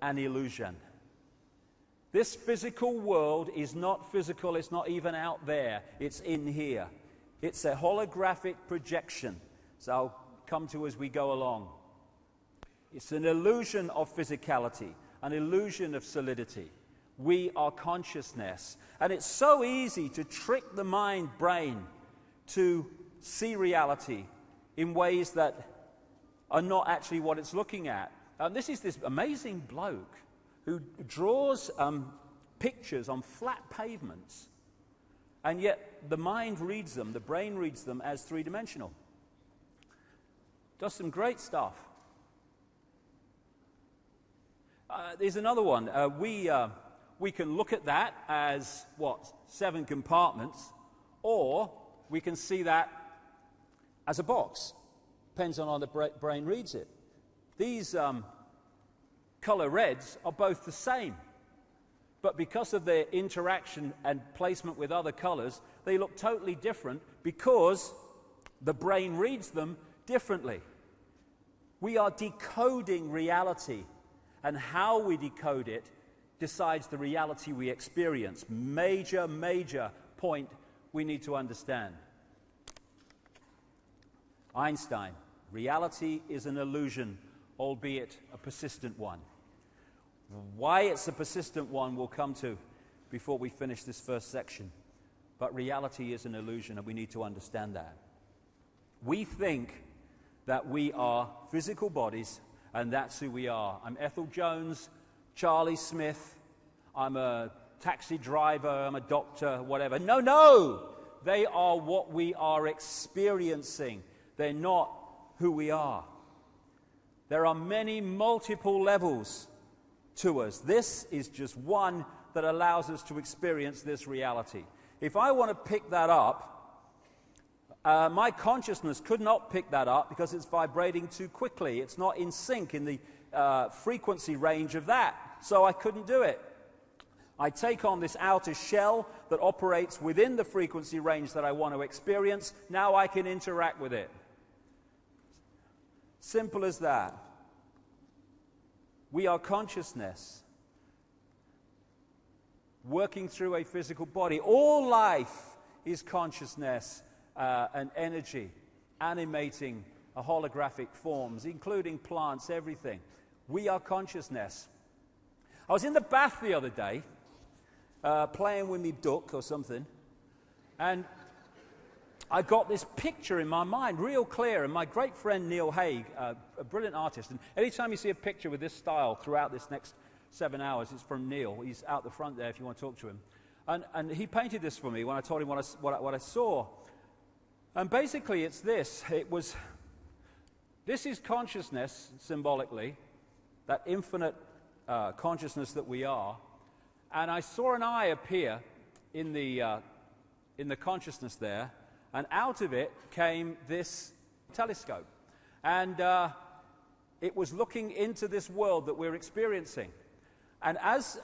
an illusion. This physical world is not physical, it's not even out there, it's in here. It's a holographic projection, so I'll come to as we go along. It's an illusion of physicality, an illusion of solidity. We are consciousness, and it's so easy to trick the brain to see reality in ways that are not actually what it's looking at. This is this amazing bloke who draws pictures on flat pavements, and yet the mind reads them, the brain reads them as three-dimensional. Does some great stuff. There's another one. We can look at that as, 7 compartments, or we can see that as a box. Depends on how the brain reads it. These color reds are both the same, but because of their interaction and placement with other colors, they look totally different because the brain reads them differently. We are decoding reality, and how we decode it decides the reality we experience. Major point we need to understand. Einstein, reality is an illusion, albeit a persistent one. Why it's a persistent one we'll come to before we finish this first section. But reality is an illusion, and we need to understand that. We think that we are physical bodies, and that's who we are. I'm Ethel Jones, Charlie Smith, I'm a taxi driver, I'm a doctor, whatever. No! They are what we are experiencing. They're not who we are. There are many multiple levels to us. This is just one that allows us to experience this reality. If I want to pick that up, my consciousness could not pick that up because it's vibrating too quickly. It's not in sync in the frequency range of that, so I couldn't do it. I take on this outer shell that operates within the frequency range that I want to experience. Now I can interact with it. Simple as that. We are consciousness working through a physical body. All life is consciousness and energy animating a holographic forms, including plants, everything. We are consciousness. I was in the bath the other day, playing with me duck or something, and I got this picture in my mind, real clear, and my great friend Neil Haig, a brilliant artist, and anytime you see a picture with this style throughout this next 7 hours, it's from Neil. He's out the front there if you want to talk to him. And he painted this for me when I told him what I saw. And basically it's this. This is consciousness, symbolically, that infinite consciousness that we are. And I saw an eye appear in the consciousness there, and out of it came this telescope. And it was looking into this world that we're experiencing. And as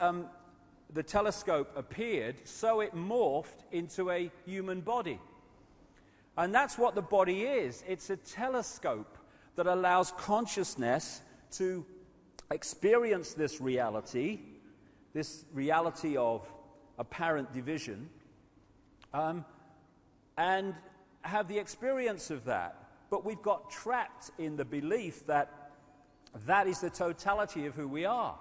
the telescope appeared, so it morphed into a human body. And that's what the body is. It's a telescope that allows consciousness to experience this reality of apparent division, and have the experience of that. But we've got trapped in the belief that that is the totality of who we are.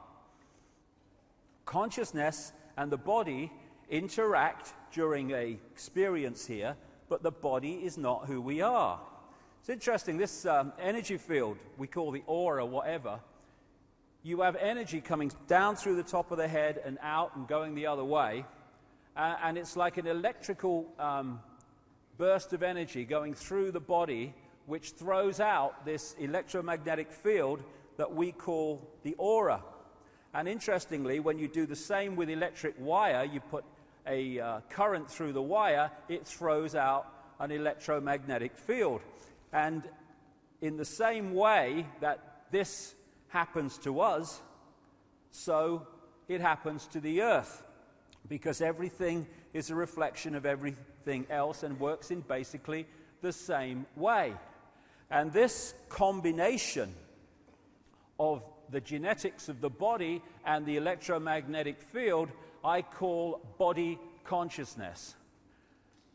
Consciousness and the body interact during an experience here, but the body is not who we are. It's interesting, this energy field we call the aura, whatever, you have energy coming down through the top of the head and out and going the other way, and it's like an electrical burst of energy going through the body, which throws out this electromagnetic field that we call the aura. And interestingly, when you do the same with electric wire, you put a current through the wire, it throws out an electromagnetic field. And in the same way that this happens to us, so it happens to the earth, because everything is a reflection of everything else and works in basically the same way. And this combination of the genetics of the body and the electromagnetic field, I call body consciousness.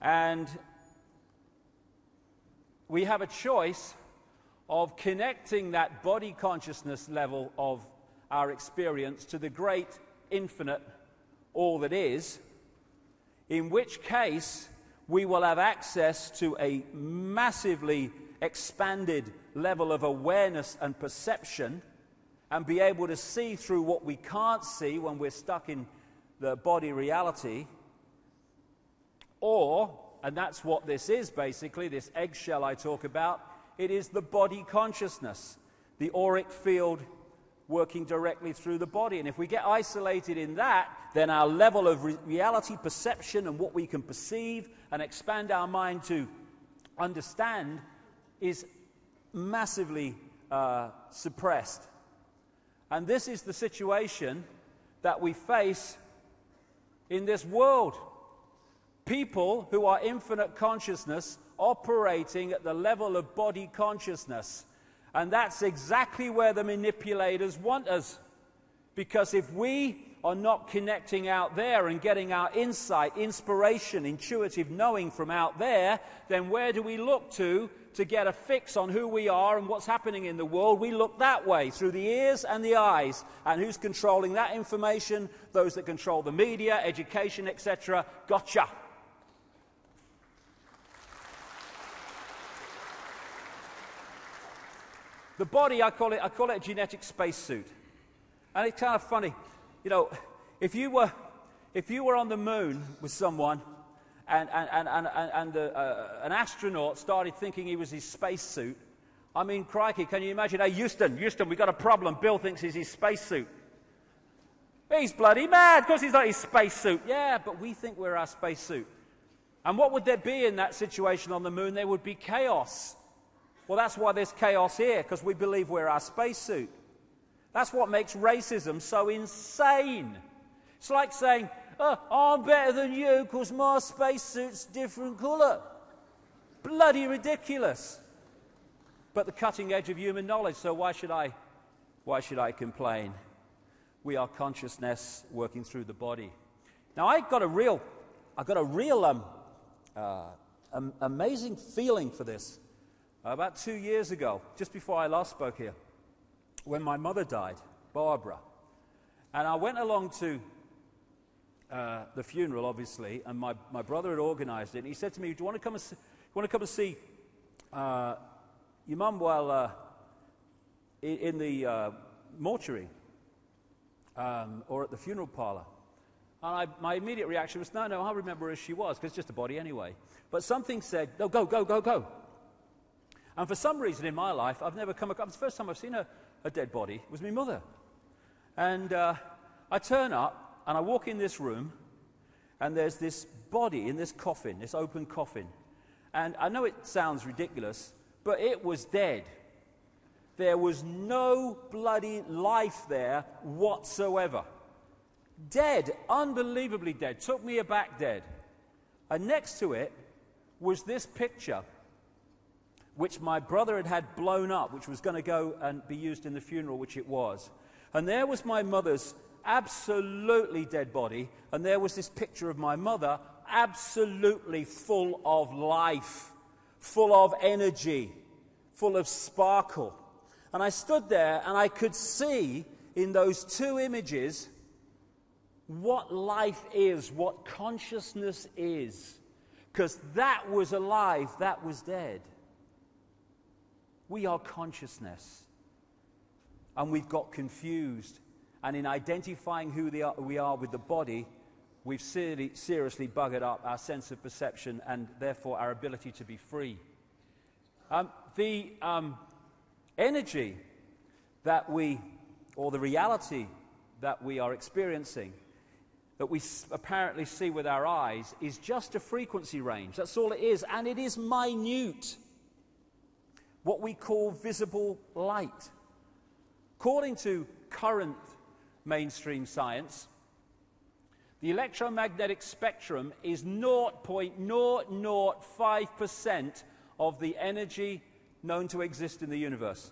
And we have a choice of connecting that body consciousness level of our experience to the great infinite all that is, in which case we will have access to a massively expanded level of awareness and perception and be able to see through what we can't see when we're stuck in the body reality. Or, and that's what this is basically, this eggshell I talk about, it is the body consciousness, the auric field working directly through the body. And if we get isolated in that, then our level of reality perception and what we can perceive and expand our mind to understand is massively suppressed. And this is the situation that we face in this world. People who are infinite consciousness operating at the level of body consciousness. And that's exactly where the manipulators want us. Because if we are not connecting out there and getting our insight, inspiration, intuitive knowing from out there, then where do we look to get a fix on who we are and what's happening in the world? We look that way, through the ears and the eyes. And who's controlling that information? Those that control the media, education, etc. Gotcha. The body, I call it a genetic spacesuit. And it's kind of funny. You know, if you were on the moon with someone and an astronaut started thinking he was his spacesuit, I mean, crikey, can you imagine? Hey, Houston, we've got a problem. Bill thinks he's his spacesuit. He's bloody mad because he's not his spacesuit. Yeah, but we think we're our spacesuit. And what would there be in that situation on the moon? There would be chaos. Well, that's why there's chaos here, because we believe we're our spacesuit. That's what makes racism so insane. It's like saying, oh, I'm better than you because my spacesuit's different colour. Bloody ridiculous. But the cutting edge of human knowledge, so why should I complain? We are consciousness working through the body. Now, I got a real amazing feeling for this. About 2 years ago, just before I last spoke here, when my mother died, Barbara, and I went along to the funeral, obviously, and my brother had organized it, and he said to me, do you want to come and see your mum while in the mortuary or at the funeral parlor? And my immediate reaction was, no, I remember as she was, because it's just a body anyway. But something said, no, go. And for some reason in my life, I've never come across, the first time I've seen a dead body was my mother. And I turn up, and I walk in this room, and there's this body in this coffin, this open coffin. And I know it sounds ridiculous, but it was dead. There was no bloody life there whatsoever. Dead, unbelievably dead, took me aback dead. And next to it was this picture, which my brother had blown up, which was going to go and be used in the funeral, which it was. And there was my mother's absolutely dead body, and there was this picture of my mother absolutely full of life, full of energy, full of sparkle. And I stood there, and I could see in those two images what life is, what consciousness is. Because that was alive, that was dead. We are consciousness. And we've got confused. And in identifying who we are with the body, we've seriously buggered up our sense of perception and therefore our ability to be free. The energy that or the reality that we are experiencing, that we apparently see with our eyes, is just a frequency range. That's all it is. And it is minute. What we call visible light. According to current mainstream science, the electromagnetic spectrum is 0.005% of the energy known to exist in the universe.